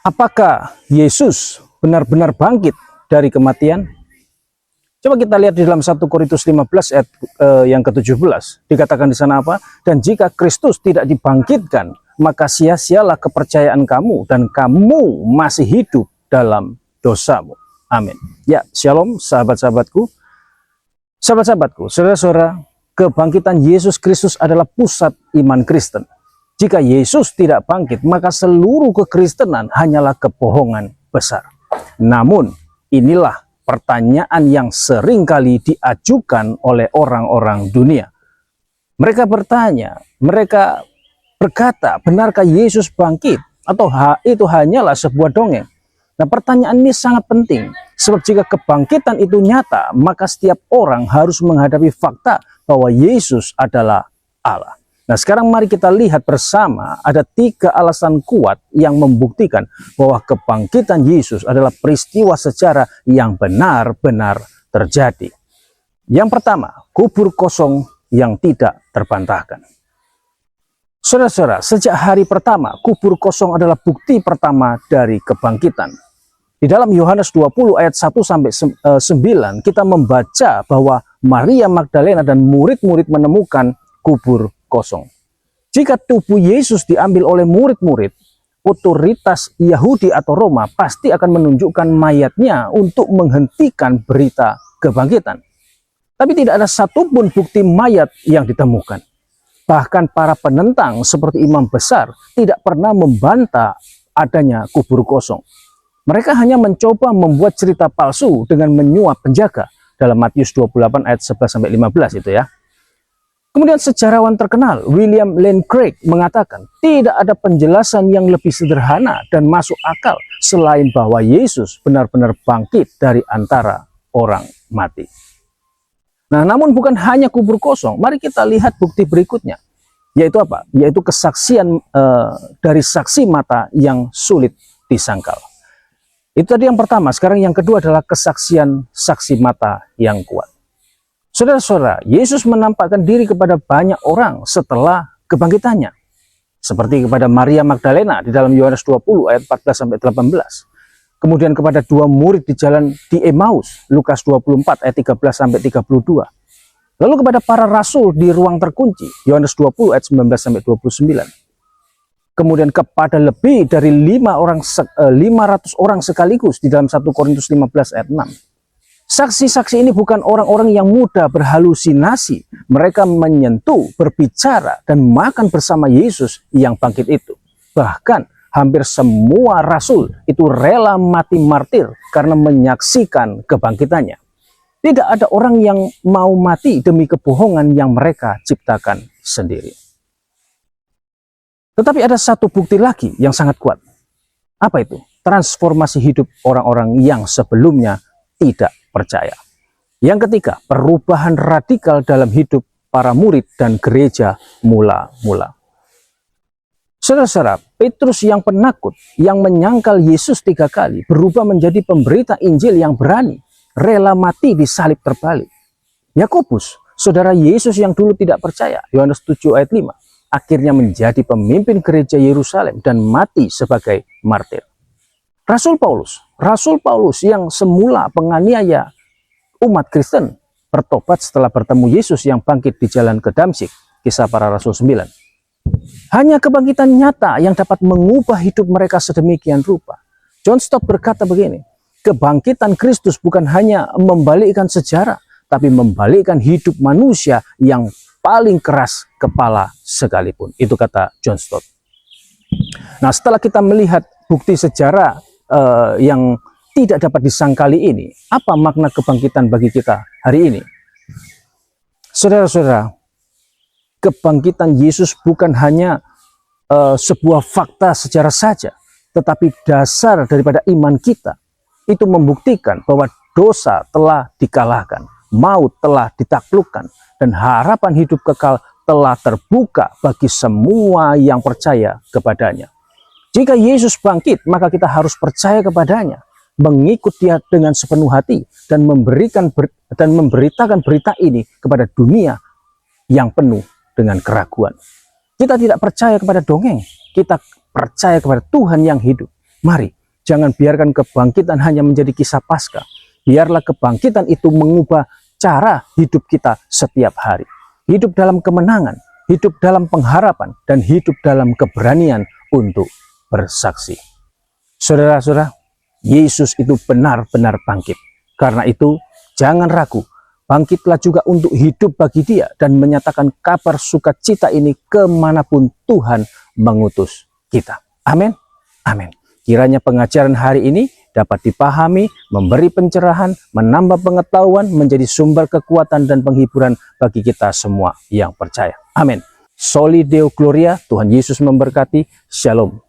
Apakah Yesus benar-benar bangkit dari kematian? Coba kita lihat di dalam 1 Korintus 15 ayat yang ke-17. Dikatakan di sana apa? Dan jika Kristus tidak dibangkitkan, maka sia-sialah kepercayaan kamu dan kamu masih hidup dalam dosamu. Amin. Ya, shalom sahabat-sahabatku. Sahabat-sahabatku, saudara-saudara, kebangkitan Yesus Kristus adalah pusat iman Kristen. Jika Yesus tidak bangkit, maka seluruh kekristenan hanyalah kebohongan besar. Namun, inilah pertanyaan yang sering kali diajukan oleh orang-orang dunia. Mereka bertanya, mereka berkata, benarkah Yesus bangkit? Atau itu hanyalah sebuah dongeng? Nah, pertanyaan ini sangat penting. Sebab jika kebangkitan itu nyata, maka setiap orang harus menghadapi fakta bahwa Yesus adalah Allah. Nah, sekarang mari kita lihat bersama ada 3 alasan kuat yang membuktikan bahwa kebangkitan Yesus adalah peristiwa sejarah yang benar-benar terjadi. Yang pertama, kubur kosong yang tidak terbantahkan. Saudara-saudara, sejak hari pertama, kubur kosong adalah bukti pertama dari kebangkitan. Di dalam Yohanes 20 ayat 1-9, kita membaca bahwa Maria Magdalena dan murid-murid menemukan kubur kosong. Jika tubuh Yesus diambil oleh murid-murid, otoritas Yahudi atau Roma pasti akan menunjukkan mayatnya untuk menghentikan berita kebangkitan. Tapi tidak ada satupun bukti mayat yang ditemukan. Bahkan para penentang seperti imam besar tidak pernah membantah adanya kubur kosong. Mereka hanya mencoba membuat cerita palsu dengan menyuap penjaga. Dalam Matius 28 ayat 11-15 itu ya. Kemudian sejarawan terkenal William Lane Craig mengatakan tidak ada penjelasan yang lebih sederhana dan masuk akal selain bahwa Yesus benar-benar bangkit dari antara orang mati. Nah, namun bukan hanya kubur kosong, mari kita lihat bukti berikutnya. Yaitu apa? Yaitu kesaksian dari saksi mata yang sulit disangkal. Itu tadi yang pertama. Sekarang yang kedua adalah kesaksian saksi mata yang kuat. Saudara-saudara, Yesus menampakkan diri kepada banyak orang setelah kebangkitannya. Seperti kepada Maria Magdalena di dalam Yohanes 20 ayat 14-18. Kemudian kepada 2 murid di jalan di Emmaus, Lukas 24 ayat 13-32. Lalu kepada para rasul di ruang terkunci, Yohanes 20 ayat 19-29. Kemudian kepada lebih dari 500 orang sekaligus di dalam 1 Korintus 15 ayat 6. Saksi-saksi ini bukan orang-orang yang mudah berhalusinasi. Mereka menyentuh, berbicara, dan makan bersama Yesus yang bangkit itu. Bahkan hampir semua rasul itu rela mati martir karena menyaksikan kebangkitannya. Tidak ada orang yang mau mati demi kebohongan yang mereka ciptakan sendiri. Tetapi ada satu bukti lagi yang sangat kuat. Apa itu? Transformasi hidup orang-orang yang sebelumnya tidak percaya. Yang ketiga, perubahan radikal dalam hidup para murid dan gereja mula-mula. Saudara-saudara, Petrus yang penakut, yang menyangkal Yesus 3 kali, berubah menjadi pemberita Injil yang berani, rela mati di salib terbalik. Yakobus, saudara Yesus yang dulu tidak percaya, Yohanes 7 ayat 5, akhirnya menjadi pemimpin gereja Yerusalem dan mati sebagai martir. Rasul Paulus yang semula penganiaya umat Kristen, bertobat setelah bertemu Yesus yang bangkit di jalan ke Damsyik, Kisah Para Rasul 9. Hanya kebangkitan nyata yang dapat mengubah hidup mereka sedemikian rupa. John Stott berkata begini, kebangkitan Kristus bukan hanya membalikkan sejarah, tapi membalikkan hidup manusia yang paling keras kepala sekalipun. Itu kata John Stott. Nah, setelah kita melihat bukti sejarah yang tidak dapat disangkali ini, apa makna kebangkitan bagi kita hari ini? Saudara-saudara, kebangkitan Yesus bukan hanya sebuah fakta sejarah saja, tetapi dasar daripada iman kita. Itu membuktikan bahwa dosa telah dikalahkan, maut telah ditaklukkan, dan harapan hidup kekal telah terbuka bagi semua yang percaya kepadanya. Jika Yesus bangkit, maka kita harus percaya kepadanya, mengikut Dia dengan sepenuh hati, dan memberitakan berita ini kepada dunia yang penuh dengan keraguan. Kita tidak percaya kepada dongeng, kita percaya kepada Tuhan yang hidup. Mari Jangan biarkan kebangkitan hanya menjadi kisah Paskah. Biarlah kebangkitan itu mengubah cara hidup kita setiap hari. Hidup dalam kemenangan, hidup dalam pengharapan, dan hidup dalam keberanian untuk bersaksi. Saudara-saudara, Yesus itu benar-benar bangkit. Karena itu, jangan ragu. Bangkitlah juga untuk hidup bagi Dia dan menyatakan kabar sukacita ini kemanapun Tuhan mengutus kita. Amin. Amin. Kiranya pengajaran hari ini dapat dipahami, memberi pencerahan, menambah pengetahuan, menjadi sumber kekuatan dan penghiburan bagi kita semua yang percaya. Amin. Soli Deo Gloria, Tuhan Yesus memberkati. Shalom.